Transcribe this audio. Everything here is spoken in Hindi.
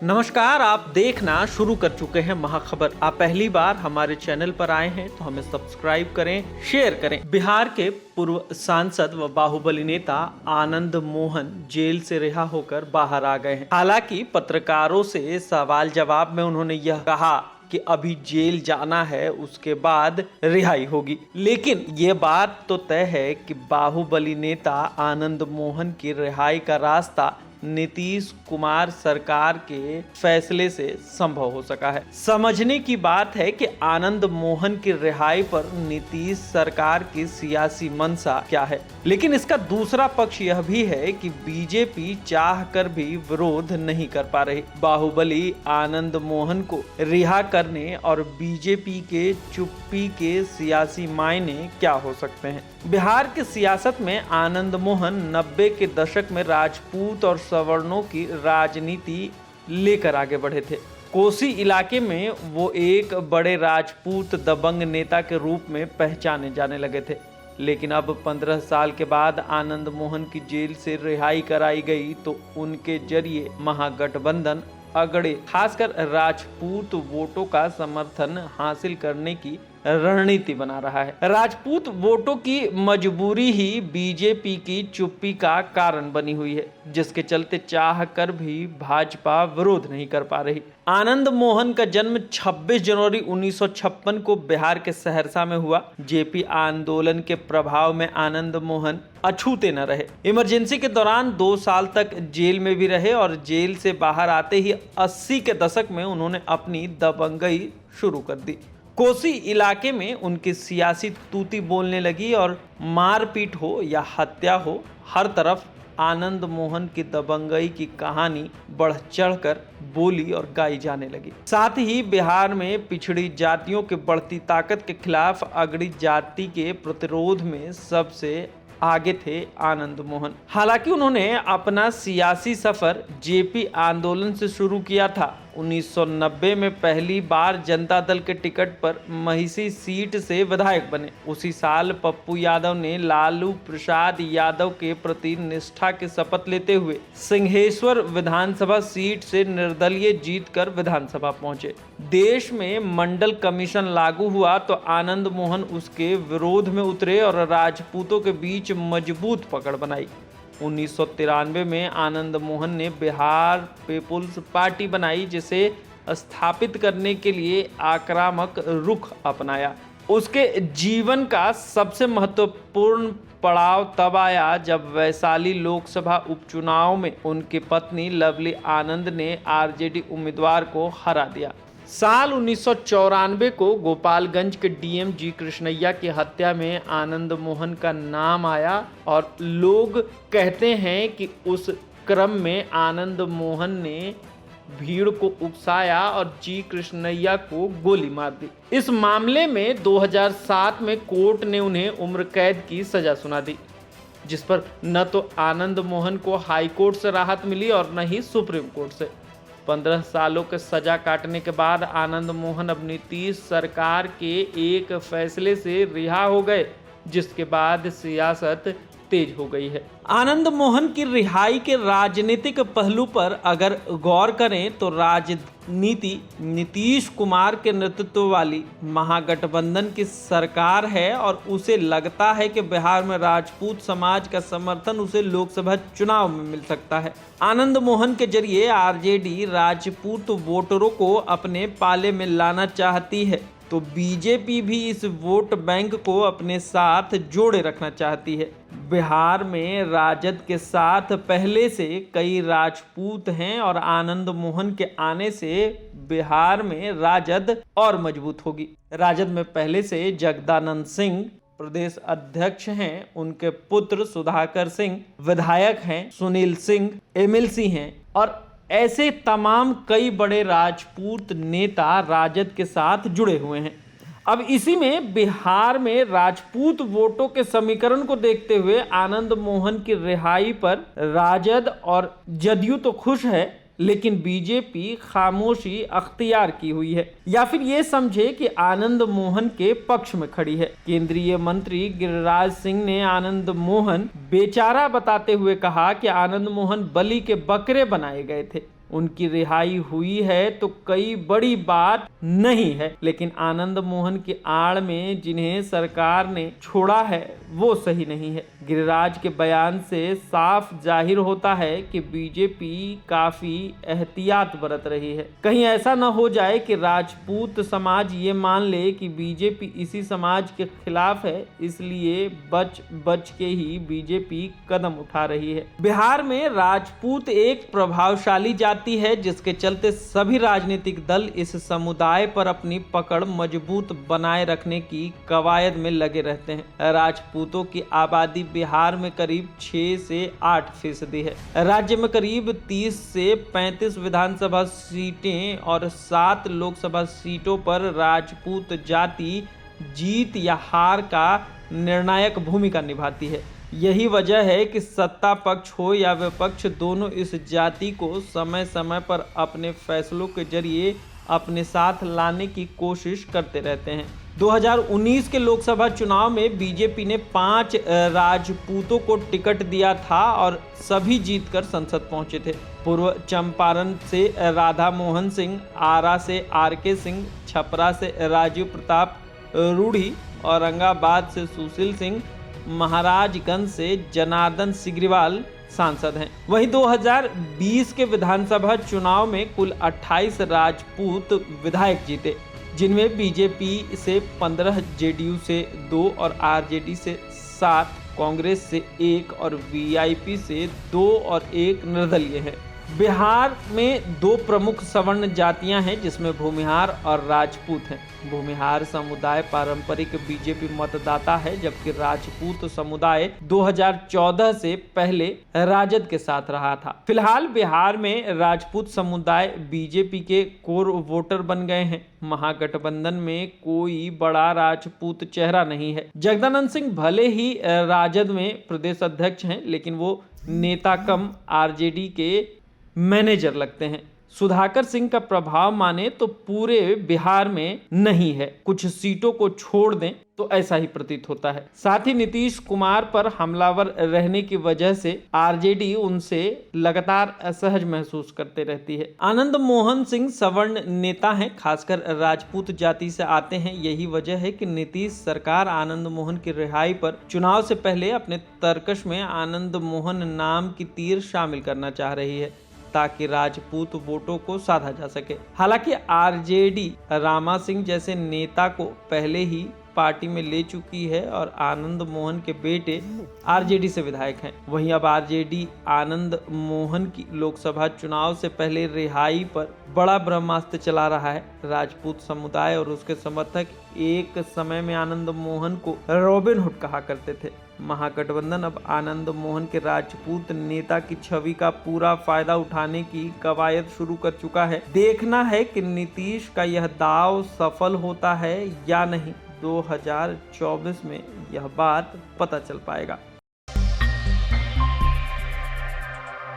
नमस्कार, आप देखना शुरू कर चुके हैं महाखबर। आप पहली बार हमारे चैनल पर आए हैं तो हमें सब्सक्राइब करें, शेयर करें। बिहार के पूर्व सांसद व बाहुबली नेता आनंद मोहन जेल से रिहा होकर बाहर आ गए हैं। हालांकि पत्रकारों से सवाल जवाब में उन्होंने यह कहा कि अभी जेल जाना है, उसके बाद रिहाई होगी। लेकिन ये बात तो तय है कि बाहुबली नेता आनंद मोहन की रिहाई का रास्ता नीतीश कुमार सरकार के फैसले से संभव हो सका है। समझने की बात है कि आनंद मोहन की रिहाई पर नीतीश सरकार की सियासी मंशा क्या है। लेकिन इसका दूसरा पक्ष यह भी है कि बीजेपी चाहकर भी विरोध नहीं कर पा रही। बाहुबली आनंद मोहन को रिहा करने और बीजेपी के चुप्पी के सियासी मायने क्या हो सकते हैं। बिहार की सियासत में आनंद मोहन 90 के दशक में राजपूत और सवर्णों की राजनीति लेकर आगे बढ़े थे। कोसी इलाके में वो एक बड़े राजपूत दबंग नेता के रूप में पहचाने जाने लगे थे। लेकिन अब 15 साल के बाद आनंद मोहन की जेल से रिहाई कराई गई तो उनके जरिए महागठबंधन अगड़े खासकर राजपूत वोटों का समर्थन हासिल करने की रणनीति बना रहा है। राजपूत वोटों की मजबूरी ही बीजेपी की चुप्पी का कारण बनी हुई है, जिसके चलते चाह कर भी भाजपा विरोध नहीं कर पा रही। आनंद मोहन का जन्म 26 जनवरी 1956 को बिहार के सहरसा में हुआ। जेपी आंदोलन के प्रभाव में आनंद मोहन अछूते न रहे। इमरजेंसी के दौरान 2 साल तक जेल में भी रहे और जेल से बाहर आते ही 80 के दशक में उन्होंने अपनी दबंगई शुरू कर दी। कोसी इलाके में उनकी सियासी तूती बोलने लगी और मारपीट हो या हत्या हो, हर तरफ आनंद मोहन की दबंगई की कहानी बढ़ चढ़कर बोली और गाई जाने लगी। साथ ही बिहार में पिछड़ी जातियों की बढ़ती ताकत के खिलाफ अगड़ी जाति के प्रतिरोध में सबसे आगे थे आनंद मोहन। हालांकि उन्होंने अपना सियासी सफर जेपी आंदोलन से शुरू किया था। 1990 में पहली बार जनता दल के टिकट पर महिषी सीट से विधायक बने। उसी साल पप्पू यादव ने लालू प्रसाद यादव के प्रति निष्ठा की शपथ लेते हुए सिंहेश्वर विधानसभा सीट से निर्दलीय जीतकर विधानसभा पहुंचे। देश में मंडल कमीशन लागू हुआ तो आनंद मोहन उसके विरोध में उतरे और राजपूतों के बीच मजबूत पकड़ बनाई। 1993 में आनंद मोहन ने बिहार पीपुल्स पार्टी बनाई, जिसे स्थापित करने के लिए आक्रामक रुख अपनाया। उसके जीवन का सबसे महत्वपूर्ण पड़ाव तब आया जब वैशाली लोकसभा उपचुनाव में उनकी पत्नी लवली आनंद ने आरजेडी उम्मीदवार को हरा दिया। साल 1994 को गोपालगंज के डीएम जी कृष्णैया की हत्या में आनंद मोहन का नाम आया और लोग कहते हैं कि उस क्रम में आनंद मोहन ने भीड़ को उकसाया और जी कृष्णैया को गोली मार दी। इस मामले में 2007 में कोर्ट ने उन्हें उम्र कैद की सजा सुना दी, जिस पर न तो आनंद मोहन को हाई कोर्ट से राहत मिली और न ही सुप्रीम कोर्ट से। 15 सालों के सजा काटने के बाद आनंद मोहन अब नीतीश सरकार के एक फैसले से रिहा हो गए, जिसके बाद सियासत तेज हो गई है। आनंद मोहन की रिहाई के राजनीतिक पहलू पर अगर गौर करें तो राजनीति नीतीश कुमार के नेतृत्व वाली महागठबंधन की सरकार है और उसे लगता है कि बिहार में राजपूत समाज का समर्थन उसे लोकसभा चुनाव में मिल सकता है। आनंद मोहन के जरिए आरजेडी राजपूत वोटरों को अपने पाले में लाना चाहती है, तो बीजेपी भी इस वोट बैंक को अपने साथ जोड़े रखना चाहती है। बिहार में राजद के साथ पहले से कई राजपूत हैं और आनंद मोहन के आने से बिहार में राजद और मजबूत होगी। राजद में पहले से जगदानंद सिंह प्रदेश अध्यक्ष हैं, उनके पुत्र सुधाकर सिंह विधायक हैं, सुनील सिंह एमएलसी हैं और ऐसे तमाम कई बड़े राजपूत नेता राजद के साथ जुड़े हुए हैं। अब इसी में बिहार में राजपूत वोटों के समीकरण को देखते हुए आनंद मोहन की रिहाई पर राजद और जदयू तो खुश है, लेकिन बीजेपी खामोशी अख्तियार की हुई है, या फिर ये समझे कि आनंद मोहन के पक्ष में खड़ी है। केंद्रीय मंत्री गिरिराज सिंह ने आनंद मोहन बेचारा बताते हुए कहा कि आनंद मोहन बलि के बकरे बनाए गए थे। उनकी रिहाई हुई है तो कई बड़ी बात नहीं है, लेकिन आनंद मोहन की आड़ में जिन्हें सरकार ने छोड़ा है वो सही नहीं है। गिरिराज के बयान से साफ जाहिर होता है कि बीजेपी काफी एहतियात बरत रही है। कहीं ऐसा न हो जाए कि राजपूत समाज ये मान ले कि बीजेपी इसी समाज के खिलाफ है, इसलिए बच के ही बीजेपी कदम उठा रही है। बिहार में राजपूत एक प्रभावशाली जाति है, जिसके चलते सभी राजनीतिक दल इस समुदाय पर अपनी पकड़ मजबूत बनाए रखने की कवायद में लगे रहते हैं। राजपूतों की आबादी बिहार में करीब 6 से 8% है। राज्य में करीब 30 से 35 विधानसभा सीटें और 7 लोकसभा सीटों पर राजपूत जाति जीत या हार का निर्णायक भूमिका निभाती है। यही वजह है कि सत्ता पक्ष हो या विपक्ष, दोनों इस जाति को समय समय पर अपने फैसलों के जरिए अपने साथ लाने की कोशिश करते रहते हैं। 2019 के लोकसभा चुनाव में बीजेपी ने 5 राजपूतों को टिकट दिया था और सभी जीतकर संसद पहुंचे थे। पूर्व चंपारण से राधा मोहन सिंह, आरा से आर.के. सिंह, छपरा से राजीव प्रताप रूढ़ी, औरंगाबाद से सुशील सिंह, महाराजगंज से जनार्दन सिग्रीवाल सांसद हैं। वहीं 2020 के विधानसभा चुनाव में कुल 28 राजपूत विधायक जीते, जिनमें बीजेपी से 15, जेडीयू से 2 और आरजेडी से 7, कांग्रेस से 1 और वीआईपी से 2 और 1 निर्दलीय है। बिहार में 2 प्रमुख सवर्ण जातियां हैं, जिसमें भूमिहार और राजपूत हैं। भूमिहार समुदाय पारंपरिक बीजेपी मतदाता है, जबकि राजपूत समुदाय 2014 से पहले राजद के साथ रहा था। फिलहाल बिहार में राजपूत समुदाय बीजेपी के कोर वोटर बन गए हैं। महागठबंधन में कोई बड़ा राजपूत चेहरा नहीं है। जगदानंद सिंह भले ही राजद में प्रदेश अध्यक्ष हैं, लेकिन वो नेता कम आरजेडी के मैनेजर लगते हैं। सुधाकर सिंह का प्रभाव माने तो पूरे बिहार में नहीं है, कुछ सीटों को छोड़ दें तो ऐसा ही प्रतीत होता है। साथ ही नीतीश कुमार पर हमलावर रहने की वजह से आरजेडी उनसे लगातार असहज महसूस करते रहती है। आनंद मोहन सिंह सवर्ण नेता हैं, खासकर राजपूत जाति से आते हैं। यही वजह है कि नीतीश सरकार आनंद मोहन की रिहाई पर चुनाव से पहले अपने तर्कश में आनंद मोहन नाम की तीर शामिल करना चाह रही है, ताकि राजपूत वोटों को साधा जा सके। हालांकि आरजेडी रामा सिंह जैसे नेता को पहले ही पार्टी में ले चुकी है और आनंद मोहन के बेटे आरजेडी से विधायक हैं। वहीं अब आरजेडी आनंद मोहन की लोकसभा चुनाव से पहले रिहाई पर बड़ा ब्रह्मास्त्र चला रहा है। राजपूत समुदाय और उसके समर्थक एक समय में आनंद मोहन को रॉबिन हुड कहा करते थे। महागठबंधन अब आनंद मोहन के राजपूत नेता की छवि का पूरा फायदा उठाने की कवायद शुरू कर चुका है। देखना है कि नीतीश का यह दाव सफल होता है या नहीं। 2024 में यह बात पता चल पाएगा।